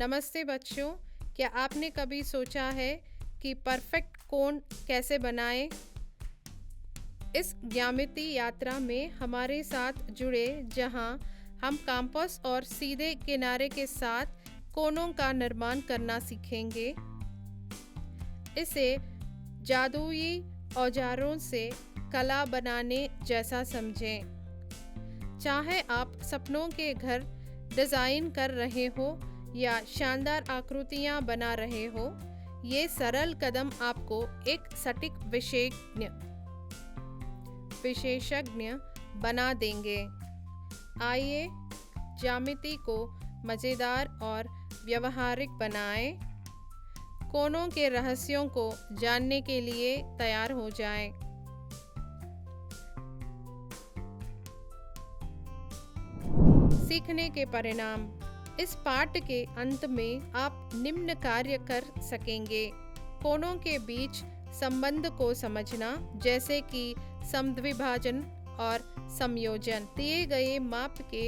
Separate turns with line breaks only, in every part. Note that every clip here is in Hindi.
नमस्ते बच्चों, क्या आपने कभी सोचा है कि परफेक्ट कोण कैसे बनाएं? इस ज्यामिति यात्रा में हमारे साथ जुड़े, जहां हम कंपास और सीधे किनारे के साथ कोणों का निर्माण करना सीखेंगे। इसे जादुई औजारों से कला बनाने जैसा समझें। चाहे आप सपनों के घर डिज़ाइन कर रहे हो या शानदार आकृतियां बना रहे हो, ये सरल कदम आपको एक सटीक विशेषज्ञ बना देंगे। आइए ज्यामिति को मज़ेदार और व्यवहारिक बनाएं। कोणों के रहस्यों को जानने के लिए तैयार हो जाएं। सीखने के परिणाम। इस पाठ के अंत में आप निम्न कार्य कर सकेंगे: कोणों के बीच संबंध को समझना, जैसे कि समद्विभाजन और संयोजन। दिए गए माप के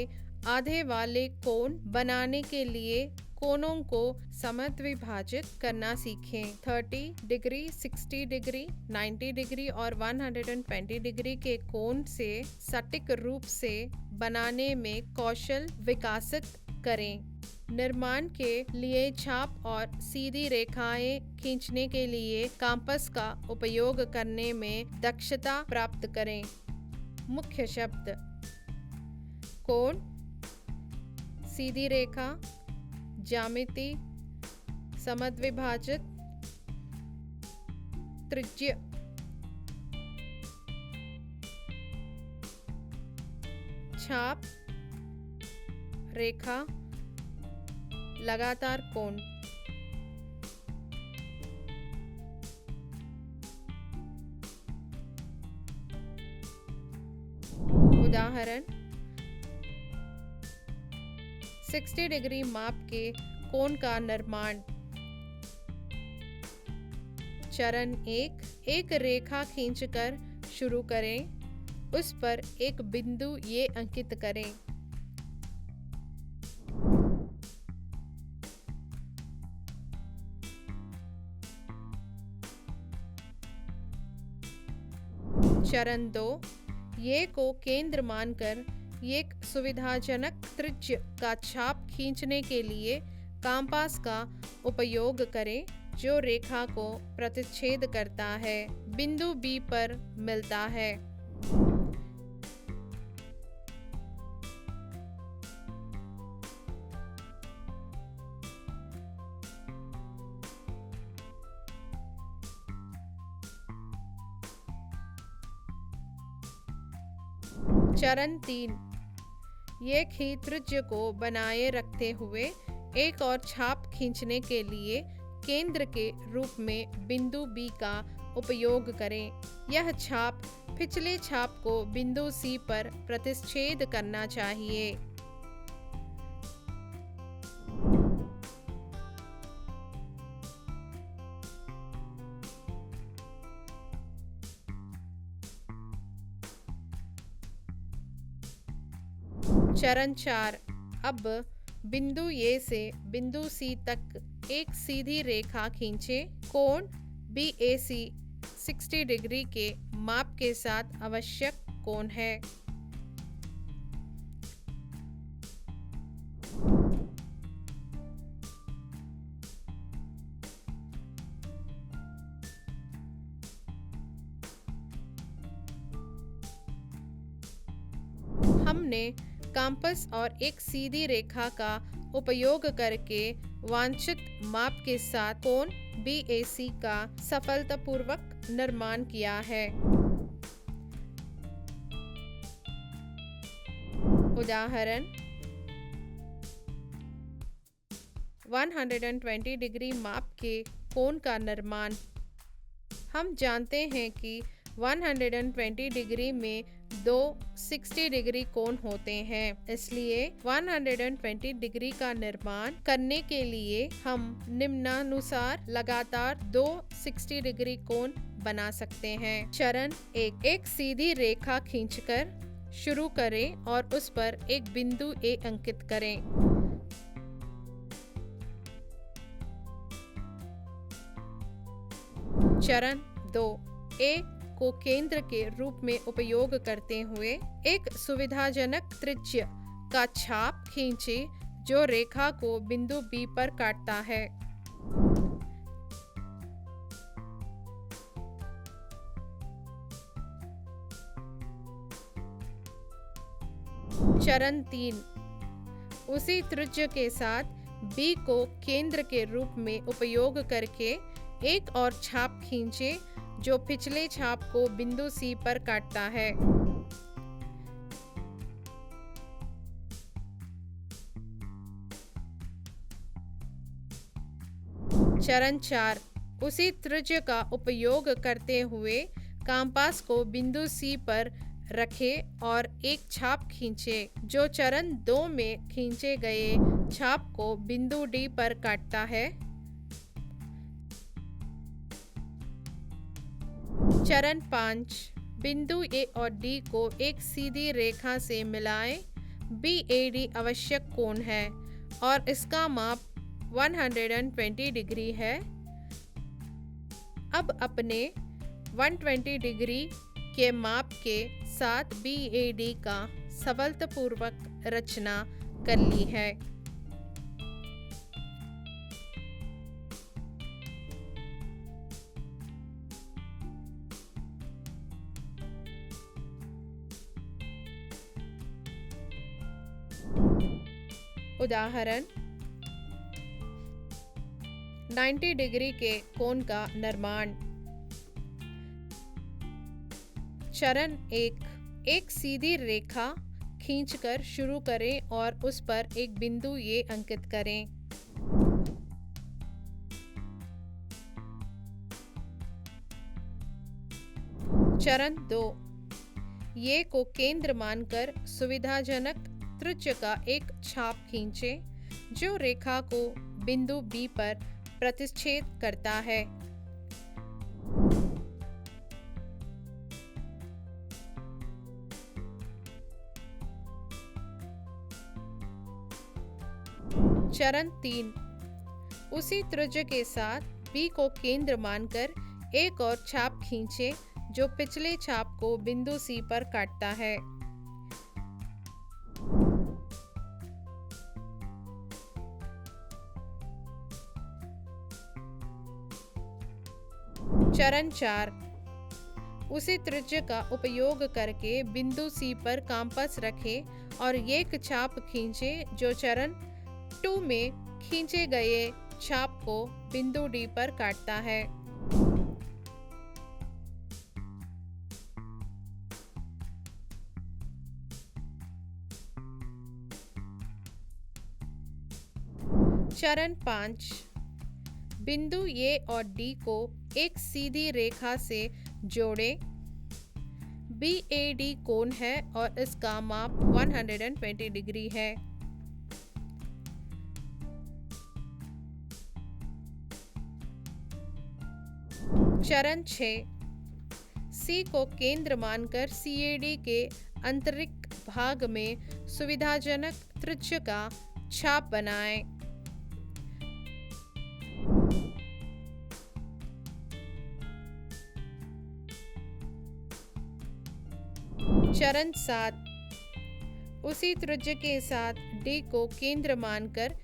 आधे वाले कोण बनाने के लिए कोणों को समद्विभाजित करना सीखें। 30 डिग्री, 60 डिग्री, 90 डिग्री और 120 डिग्री के कोण से सटीक रूप से बनाने में कौशल विकसित करें। निर्माण के लिए छाप और सीधी रेखाएं खींचने के लिए कंपास का उपयोग करने में दक्षता प्राप्त करें। मुख्य शब्द: कोण, सीधी रेखा, ज्यामिति, समद्विभाजित, त्रिज्य। छाप, रेखा, लगातार कोण। उदाहरण: 60 डिग्री माप के कोण का निर्माण। चरण 1, एक रेखा खींचकर शुरू करें। उस पर एक बिंदु ए अंकित करें। चरण 2, ए को केंद्र मानकर एक सुविधाजनक त्रिज्य का छाप खींचने के लिए कंपास का उपयोग करें, जो रेखा को प्रतिच्छेद करता है, बिंदु बी पर मिलता है। चरण 3, एक ही त्रिज्य को बनाए रखते हुए एक और छाप खींचने के लिए केंद्र के रूप में बिंदु बी का उपयोग करें। यह छाप पिछले छाप को बिंदु सी पर प्रतिच्छेद करना चाहिए। चरण 4, अब बिंदु ए से बिंदु सी तक एक सीधी रेखा खींचें। कोण BAC 60 डिग्री के माप के साथ आवश्यक कोण है। हमने कंपास और एक सीधी रेखा का उपयोग करके वांछित माप के साथ कोण BAC का सफलतापूर्वक निर्माण किया है। उदाहरण: 120 डिग्री माप के कोण का निर्माण। हम जानते हैं कि 120 डिग्री में दो 60 डिग्री कोण होते हैं, इसलिए 120 डिग्री का निर्माण करने के लिए हम निम्नानुसार लगातार दो 60 डिग्री कोण बना सकते हैं। चरण 1, एक सीधी रेखा खींचकर शुरू करें और उस पर एक बिंदु ए अंकित करें। चरण 2, ए को केंद्र के रूप में उपयोग करते हुए एक सुविधाजनक त्रिज्य का छाप खींचे जो रेखा को बिंदु बी पर काटता है। चरण 3, उसी त्रिज्य के साथ बी को केंद्र के रूप में उपयोग करके एक और छाप खींचे जो पिछले छाप को बिंदु सी पर काटता है। चरण 4, उसी त्रिज्य का उपयोग करते हुए कंपास को बिंदु सी पर रखें और एक छाप खींचे जो चरण 2 में खींचे गए छाप को बिंदु डी पर काटता है। चरण 5, बिंदु ए और डी को एक सीधी रेखा से मिलाएं। BAD आवश्यक कोण है और इसका माप 120 डिग्री है। अब अपने 120 डिग्री के माप के साथ BAD का सफलतापूर्वक रचना कर ली है। उदाहरण 90 डिग्री के कोण का निर्माण। चरण 1, एक सीधी रेखा खींचकर शुरू करें और उस पर एक बिंदु ए अंकित करें। चरण 2, ए को केंद्र मानकर सुविधाजनक त्रिज्य का एक छाप खींचें जो रेखा को बिंदु बी पर प्रतिच्छेद करता है। चरण 3, उसी त्रिज्य के साथ बी को केंद्र मानकर एक और छाप खींचे जो पिछले छाप को बिंदु सी पर काटता है। चरण 4, उसी त्रिज्य का उपयोग करके बिंदु सी पर कंपास रखें और एक छाप खींचे जो चरण 2 में खींचे गए छाप को बिंदु डी पर काटता है। चरण 5, बिंदु ए और डी को एक सीधी रेखा से जोड़ें। BAD कोण है और इसका माप 120 डिग्री है। चरण 6, C को केंद्र मानकर CAD के आंतरिक भाग में सुविधाजनक त्रिज्य का छाप बनाएं। चरण 7, उसी त्रिज्य के साथ D को केंद्र मानकर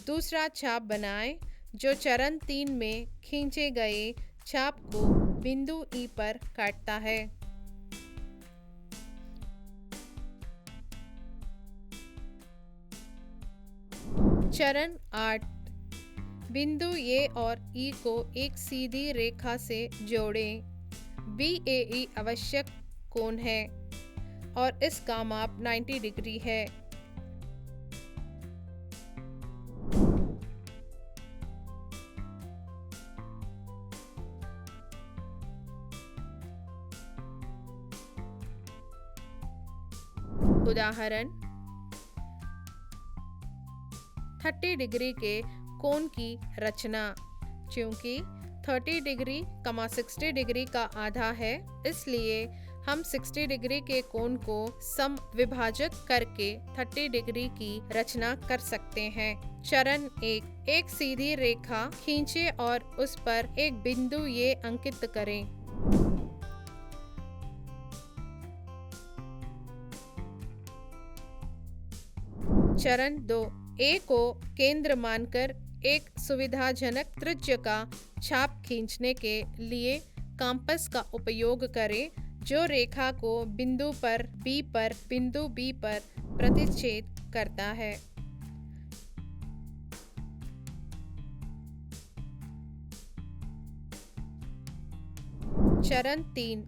दूसरा छाप बनाएं जो चरण 3 में खींचे गए छाप को बिंदु E पर काटता है। चरण 8, बिंदु A और E को एक सीधी रेखा से जोड़ें। BAE आवश्यक कोण है और इसका माप 90 डिग्री है। उदाहरण 30 डिग्री के कोण की रचना। चूंकि 30 डिग्री, 60 डिग्री का आधा है, इसलिए हम 60 डिग्री के कोण को समविभाजक करके 30 डिग्री की रचना कर सकते हैं। चरण 1, एक सीधी रेखा खींचे और उस पर एक बिंदु ये अंकित करें। चरण 2, ए को केंद्र मानकर एक सुविधाजनक त्रिज्या का छाप खींचने के लिए कंपास का उपयोग करें जो रेखा को बिंदु बी पर प्रतिच्छेद करता है। चरण 3,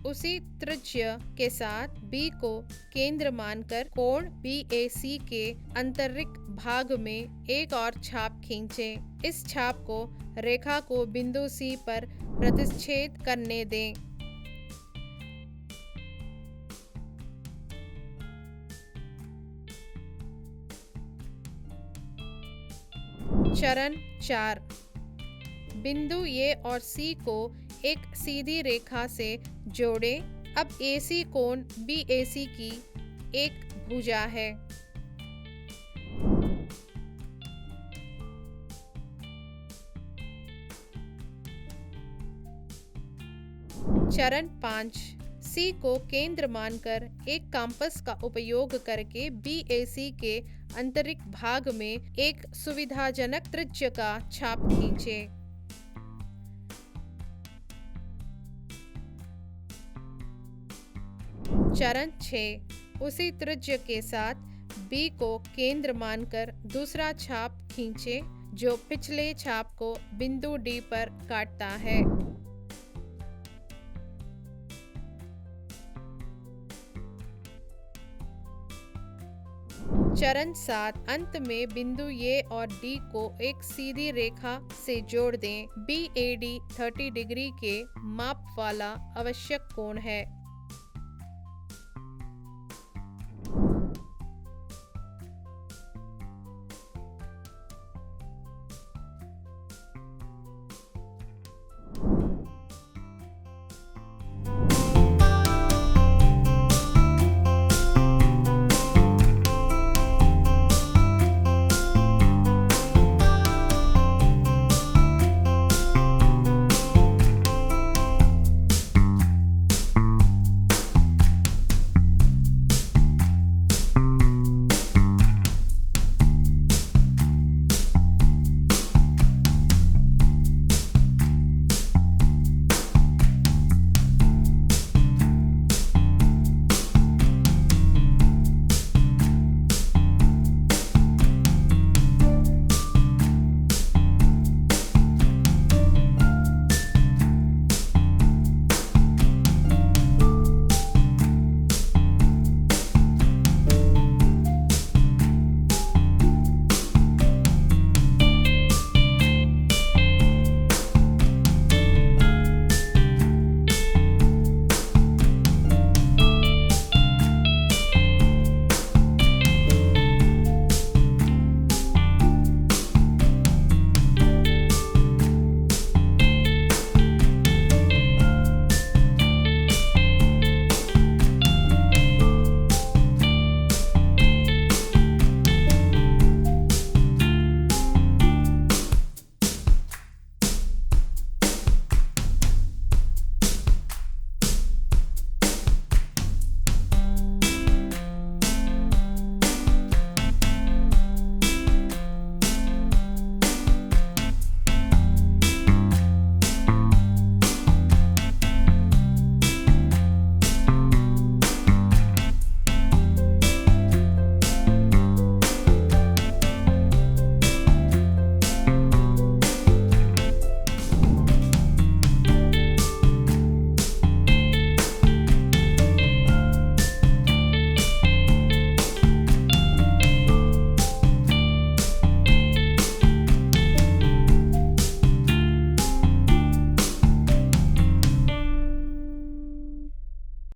उसी त्रिज्या के साथ B को केंद्र मानकर कोण BAC के आंतरिक भाग में एक और छाप खींचें। इस छाप को रेखा को बिंदु C पर प्रतिच्छेद करने दें। चरण 4, बिंदु ए और C को एक सीधी रेखा से जोड़ें। अब AC कोण BAC की एक भुजा है। चरण 5, C को केंद्र मानकर एक कंपास का उपयोग करके BAC के आंतरिक भाग में एक सुविधाजनक त्रिज्या का छाप खींचें। चरण 6, उसी त्रिज्या के साथ B को केंद्र मानकर दूसरा छाप खींचें जो पिछले छाप को बिंदु D पर काटता है। चरण 7, अंत में बिंदु A और D को एक सीधी रेखा से जोड़ दें। BAD 30 डिग्री के माप वाला आवश्यक कोण है।